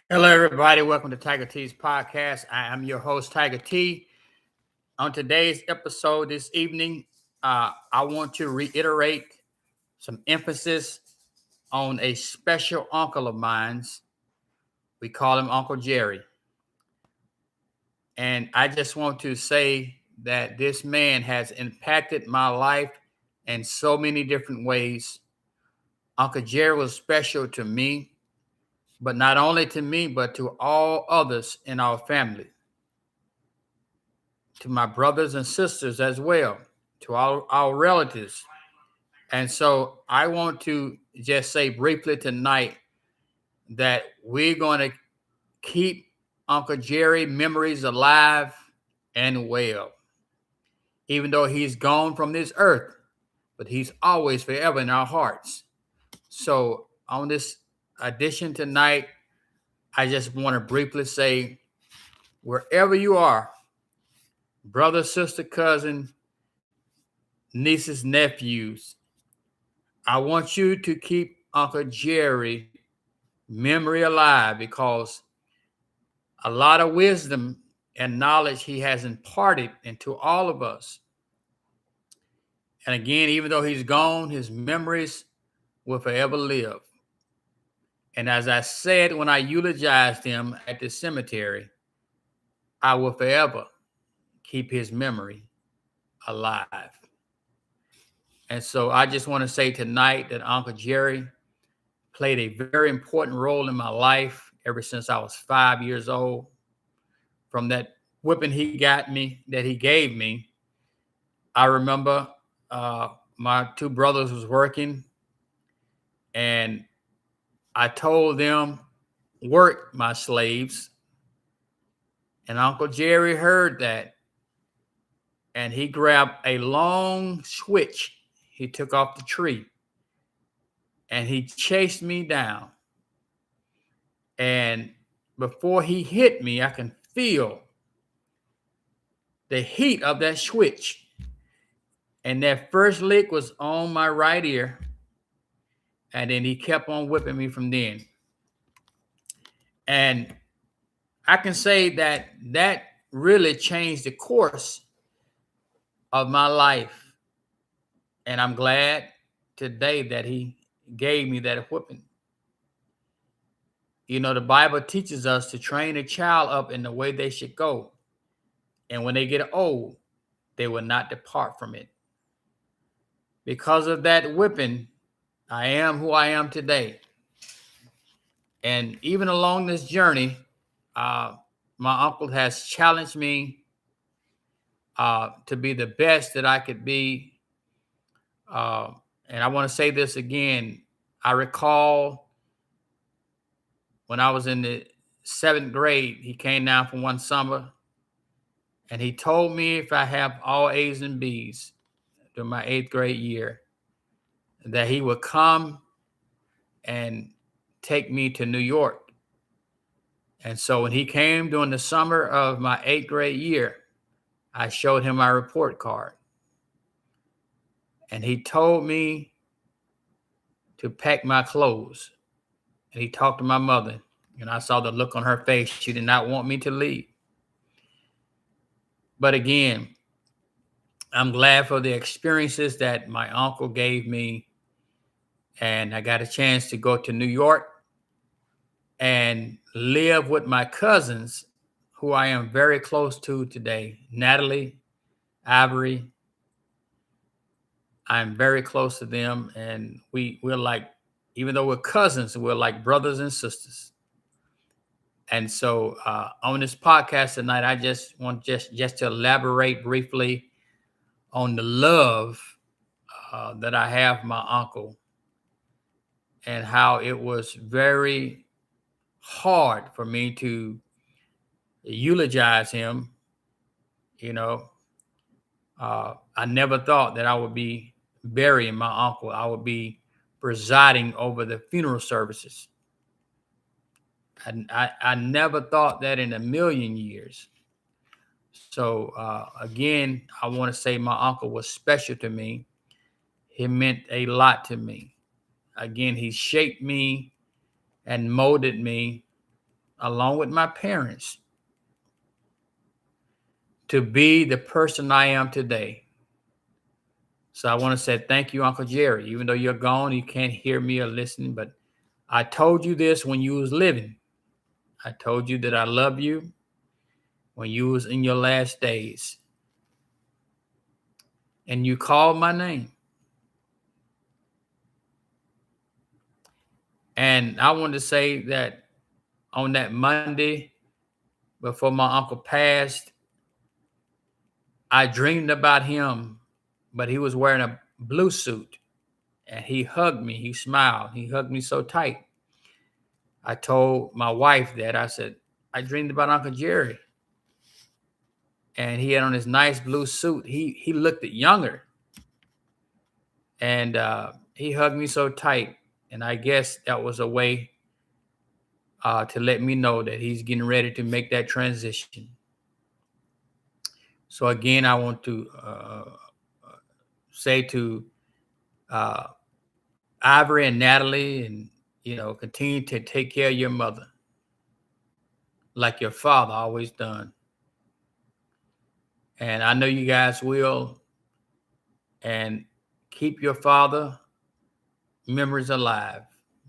Hello, everybody. Welcome to Tiger T's podcast. I am your host, Tiger T. On today's episode this evening, I want to reiterate some emphasis on a special uncle of mine's. We call him Uncle Jerry. And I just want to say that this man has impacted my life in so many different ways. Uncle Jerry was special to me, but not only to me, but to all others in our family, to my brothers and sisters as well, to all our relatives. And so I want to just say briefly tonight that we're going to keep Uncle Jerry memories alive and well, even though he's gone from this earth, but he's always forever in our hearts. So on this edition tonight, I just want to briefly say, wherever you are, brother, sister, cousin, nieces, nephews, I want you to keep Uncle Jerry memory alive because a lot of wisdom and knowledge he has imparted into all of us. And again, even though he's gone, his memories will forever live. And as I said when I eulogized him at the cemetery, I will forever keep his memory alive. And so I just want to say tonight that Uncle Jerry played a very important role in my life ever since I was 5 years old. From that whipping he got me, that he gave me, I remember my two brothers was working, and I told them, "Work, my slaves." And Uncle Jerry heard that, and he grabbed a long switch he took off the tree, and he chased me down. And before he hit me, I can feel the heat of that switch. And that first lick was on my right ear. And then he kept on whipping me from then. And I can say that that really changed the course of my life. And I'm glad today that he gave me that whipping. You know, the Bible teaches us to train a child up in the way they should go. And when they get old, they will not depart from it. Because of that whipping, I am who I am today. And even along this journey, my uncle has challenged me to be the best that I could be. Uh, and I want to say this again. I recall when I was in the seventh grade, he came down for one summer and he told me if I have all A's and B's during my eighth grade year, that he would come and take me to New York. And so when he came during the summer of my eighth grade year, I showed him my report card. And he told me to pack my clothes. And he talked to my mother. And I saw the look on her face. She did not want me to leave. But again, I'm glad for the experiences that my uncle gave me. And I got a chance to go to New York and live with my cousins, who I am very close to today, Natalie, Ivory. I'm very close to them, and we're like, even though we're cousins, we're like brothers and sisters. And so on this podcast tonight, I just want just to elaborate briefly on the love that I have for my uncle, and how it was very hard for me to eulogize him. You know, I never thought that I would be burying my uncle. I would be presiding over the funeral services. I never thought that in a million years. So again, I want to say my uncle was special to me. He meant a lot to me. Again, he shaped me and molded me along with my parents, to be the person I am today. So I want to say thank you, Uncle Jerry. Even though you're gone, you can't hear me or listen, but I told you this when you was living. I told you that I love you when you was in your last days. And you called my name. And I want to say that on that Monday before my uncle passed, I dreamed about him, but he was wearing a blue suit and he hugged me. He smiled. He hugged me so tight. I told my wife that. I said, I dreamed about Uncle Jerry. And he had on his nice blue suit. He looked younger. And he hugged me so tight. And I guess that was a way to let me know that he's getting ready to make that transition. So again, I want to say to uh, Ivory and Natalie, and continue to take care of your mother like your father always done. And I know you guys will. And keep your father memories alive,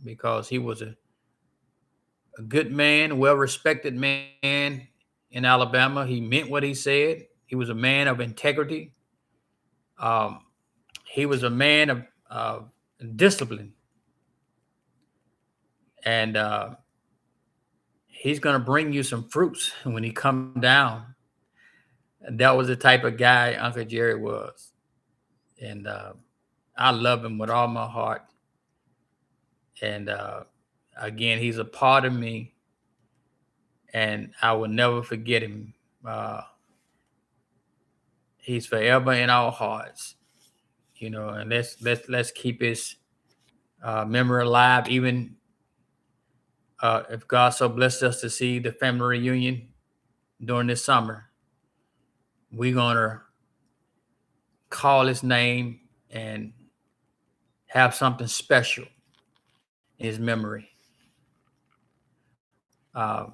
because he was a good man, well-respected man in Alabama. He meant what he said. He was a man of integrity. Um, he was a man of discipline. And he's going to bring you some fruits when he come down. And that was the type of guy Uncle Jerry was. And I love him with all my heart. And again, he's a part of me, and I will never forget him. He's forever in our hearts, and let's keep his memory alive. Even if God so blessed us to see the family reunion during this summer, we're gonna call his name and have something special in his memory. Uh,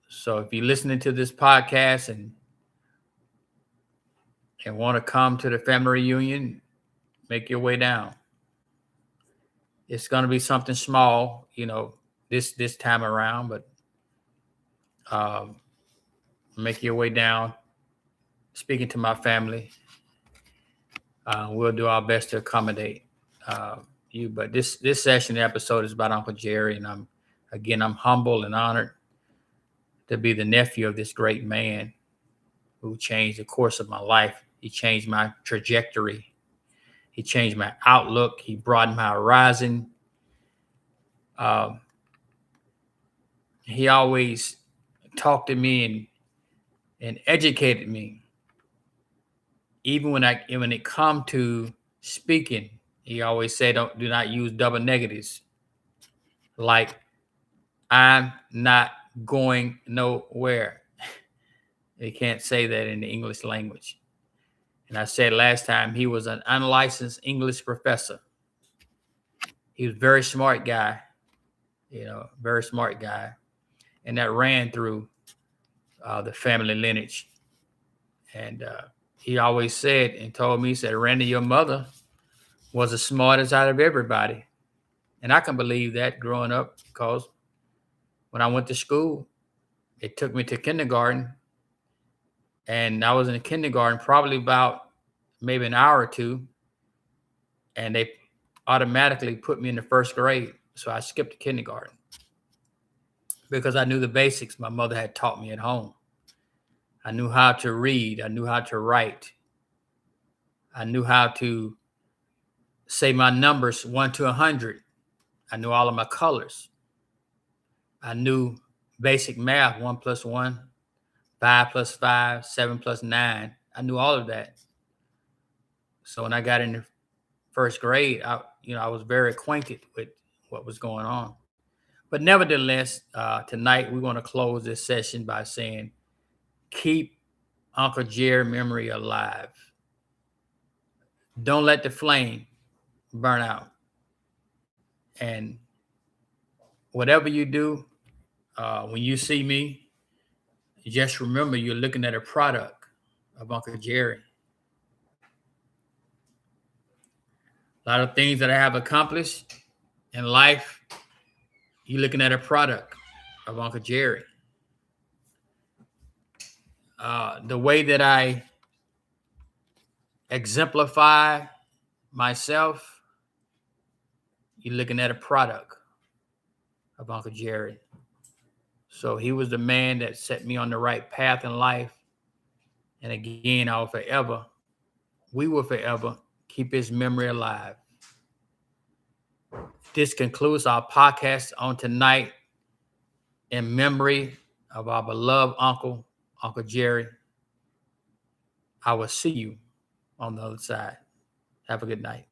so if you're listening to this podcast and want to come to the family reunion, make your way down. It's going to be something small, this time around, but um, make your way down. Speaking to my family, we'll do our best to accommodate you. But this session episode is about Uncle Jerry, and I'm humble and honored to be the nephew of this great man who changed the course of my life. He changed my trajectory. He changed my outlook. He broadened my horizon. He always talked to me and educated me. Even when it come to speaking, he always said, do not use double negatives. Like, I'm not going nowhere. They can't say that in the English language. And I said last time, he was an unlicensed English professor. He was a very smart guy, very smart guy. And that ran through the family lineage. And he always said and told me, he said, Randy, your mother was the smartest out of everybody. And I can believe that growing up, because when I went to school, it took me to kindergarten. And I was in kindergarten probably about maybe an hour or two. And they automatically put me in the first grade. So I skipped kindergarten because I knew the basics my mother had taught me at home. I knew how to read. I knew how to write. I knew how to say my numbers 1 to 100. I knew all of my colors. I knew basic math, 1 plus 1, 5 plus 5, 7 plus 9. I knew all of that. So when I got in the first grade, I was very acquainted with what was going on. But nevertheless, tonight we're going to close this session by saying, keep Uncle Jerry memory alive. Don't let the flame burn out. And whatever you do, When you see me, just remember you're looking at a product of Uncle Jerry. A lot of things that I have accomplished in life, you're looking at a product of Uncle Jerry. The way that I exemplify myself, you're looking at a product of Uncle Jerry. So he was the man that set me on the right path in life. And again, we will forever keep his memory alive. This concludes our podcast on tonight in memory of our beloved uncle, Uncle Jerry. I will see you on the other side. Have a good night.